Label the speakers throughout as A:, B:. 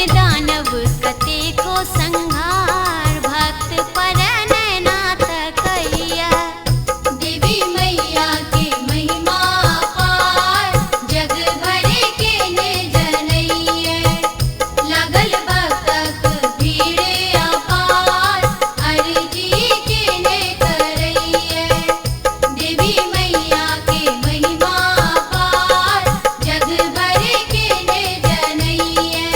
A: दानव कतेको संहार भक्त पर नैना तकैया। देवी मैया के महिमा अपार जग भर के ने जनैया। लागल भक्तक भीड़ अपार अर्जी के ने करैया। देवी मैया के महिमा अपार जग भर के ने जनैया।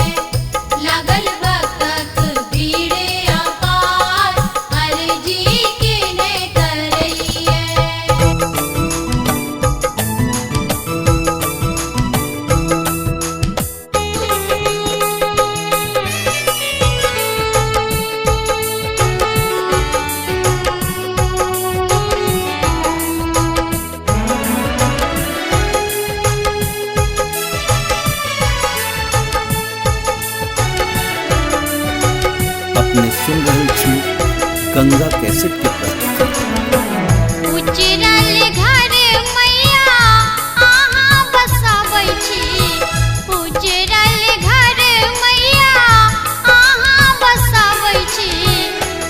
A: लागल भक्तक भीड़ अपार अर्जी के ने करैया।
B: अपने सुन रहे छी गंगा कैसेट की प्रस्तुति।
A: उजरल घर मैया अहाँ बसाबै छी। उजरल घर मैया अहाँ बसाबै छी।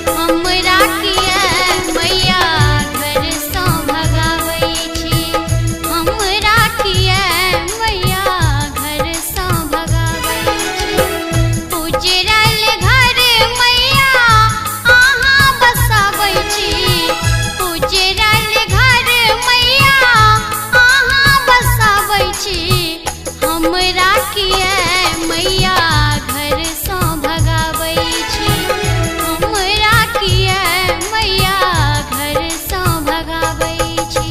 A: हमरा किया मैया घर सँ भगाबै छी। हमरा किया मैया घर सँ भगाबै छी। उजरल घर मैया अहाँ बसाबै छी। उजरल घर मैया अहाँ बसाबै छी। हमरा किया मैया घर सँ भगाबै छी। हमरा किया मैया घर सँ भगाबै छी।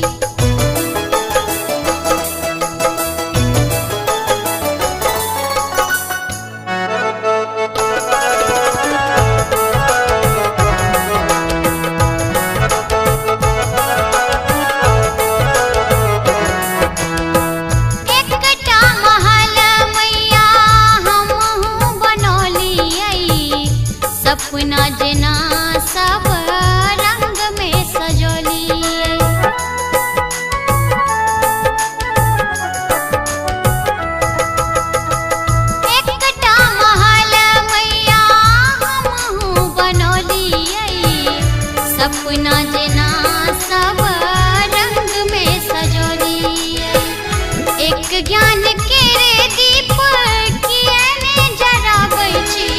A: एकटा महल मैया हमहूँ बनौलियै। सपना जेना सब रंग में सजौलियै। एकटा महल मैया हमहूँ बनौलियै। सपना जेना सब रंग में सजौलियै। एक ज्ञान केरे दीप किया ने जराबै छी।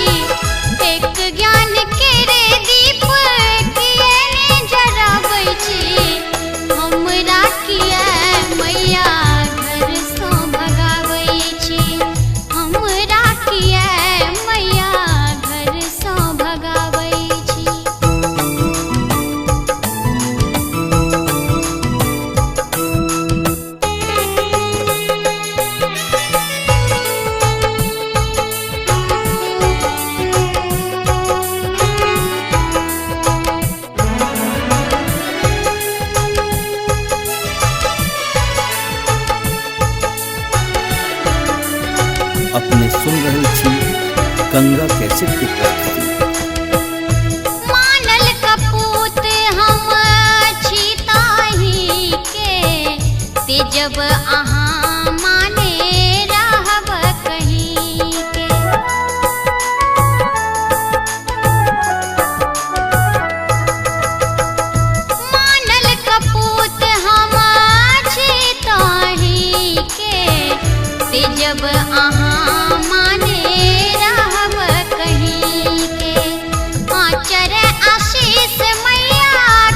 A: एक ज्ञान केरे दीप किया ने जराबै छी। हमरा किया मैया घर सँ भगाबै छी। हमरा किया मैया घर सँ भगाबै छी।
B: अपने सुन रहे छी गंगा कैसेट की प्रस्तुति।
A: मानल कपूत हम छी ताहि के। तेजब अहाँ माने रहब कहीं के। मानल कपूत हम छी ताहि के। तेजब अहाँ माने रहब कहीं के। आचर आशीष मैया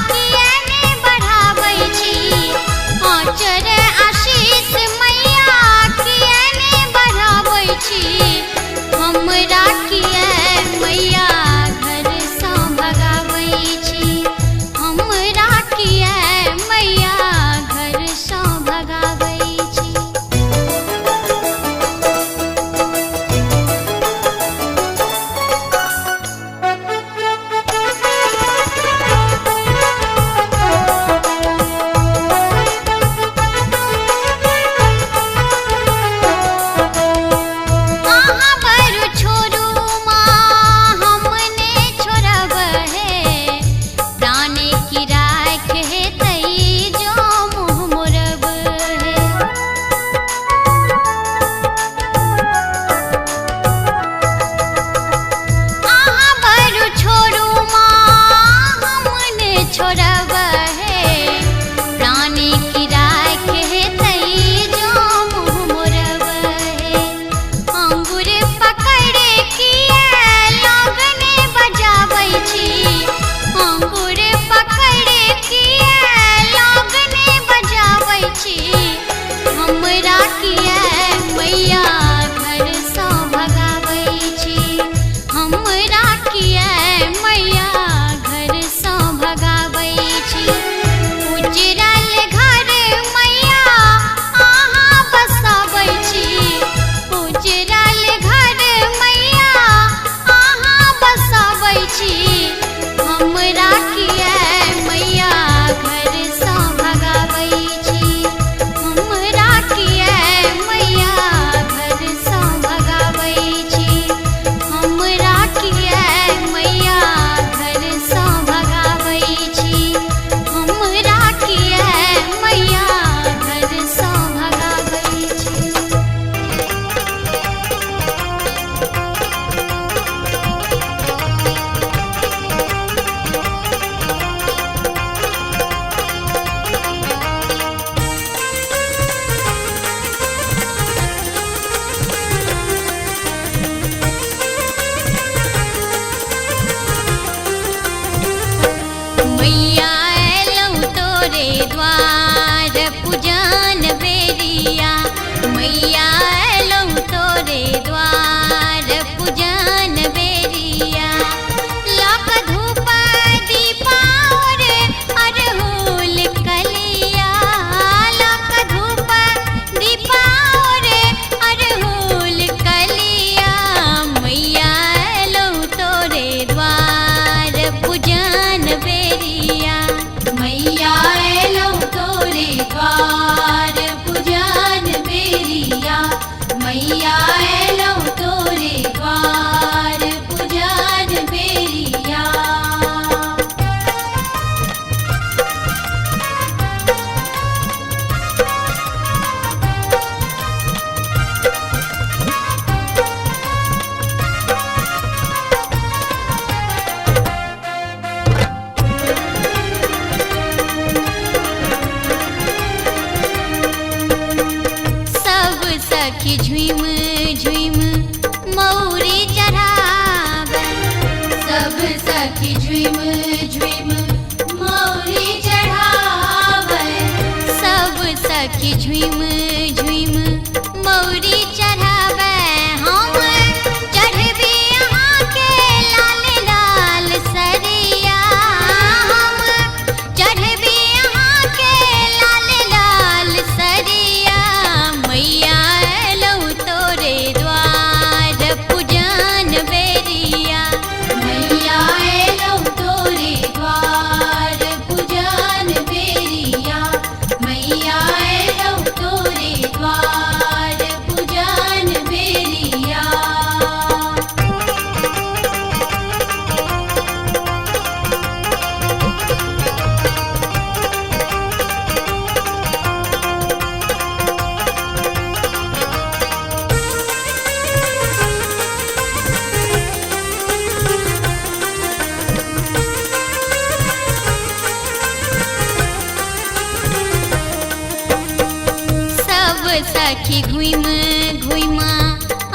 A: किया ने बढ़ाबै छी। आचर आशीष मैया किया मैया एलौ तोरे द्वार पूजन बेरिया। सब सखी झुम झुम मौरी चढ़ावे, सब सखी झुम झुम मौरी चढ़ावे, सब सखी झुम झुम मौरी चढ़ावे। हम चढ़बी यहाँ के लाल लाल सरिया, हम चढ़बी यहाँ के लाल लाल सरिया। मैया एलौ तोरे द्वार पूजन बेरिया, मैया एलौ तोरे द्वार पूजन बेरिया, मैया एलौ तोरे द्वार पूजन बेरिया। सब सखी घुम घुम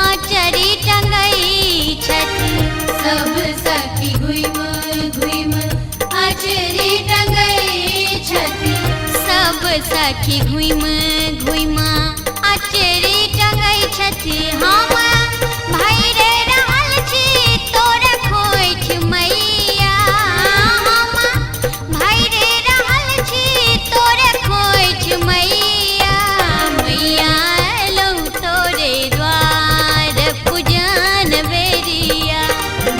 A: आचरी टंगई छथि, सब सखी घुम घुम आचरी टंगई छथि, सब सखी घुम घुम आचरी टंगई छथि। हम भैरे रहल छी तोरा खोइछ मैया, हम भैरे रहल छी तोरा खोइछ मैया। मैया एलौ तोरे द्वार पूजन बेरिया,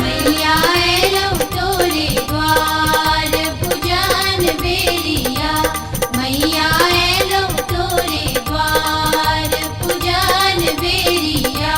A: मैया एलौ तोरे द्वार पूजन बेरिया, मैया एलौ तोरे द्वार पूजन बेरिया।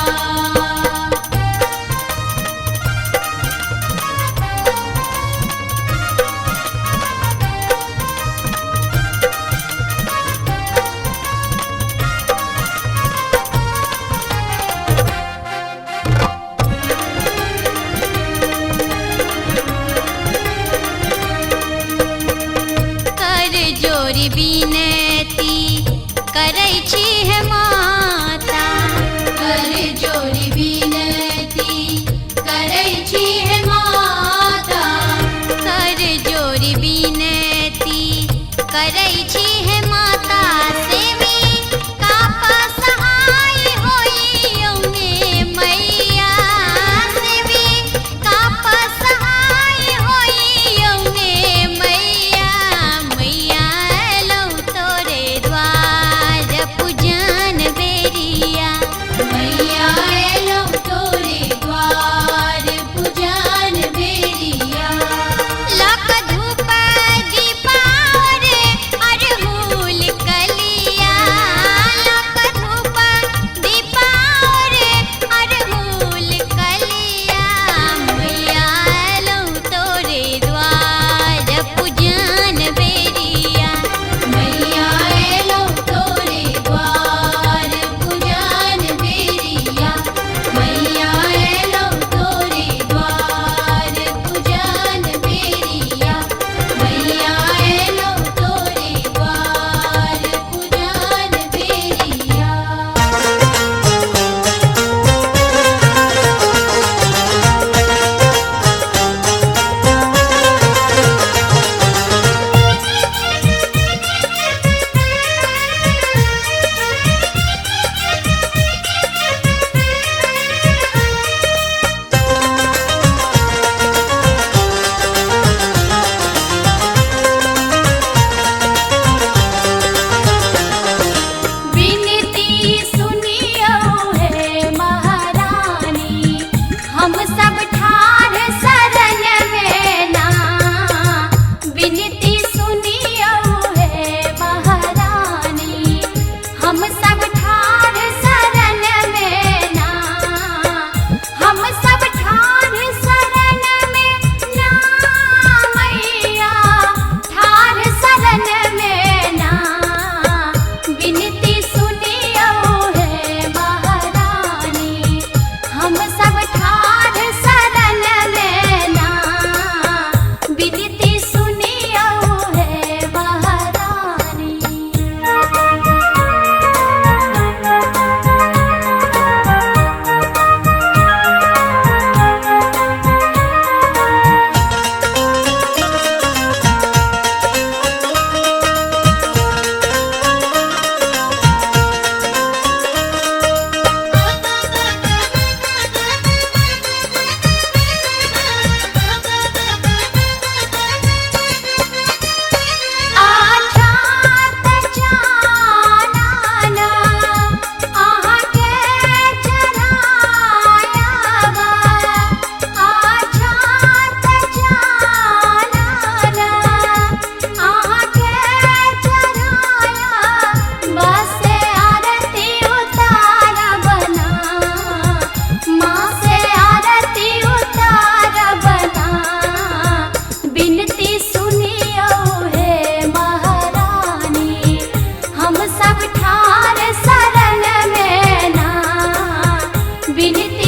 A: कर जोरी बिनती करै छी हे माता, कर जोरी बिनती करै छी हे माता, कर जोरी बिनती करै छी हे माता। सेवी काप सहाय होई औने मैया, सेवी काप सहाय होई औने मैया। मैया एलौ तोरे द्वार पूजन बेरिया, मैया एलौ तोरे द्वार पूजन बेरिया। लक धूप दीपा और अरहुल कलिया, लक धूप दीपा और अरहुल कलिया। मैया एलौ तोरे द्वार पूजन बेरिया, मैया एलौ तोरे द्वार पूजन बेरिया, मैया बिनती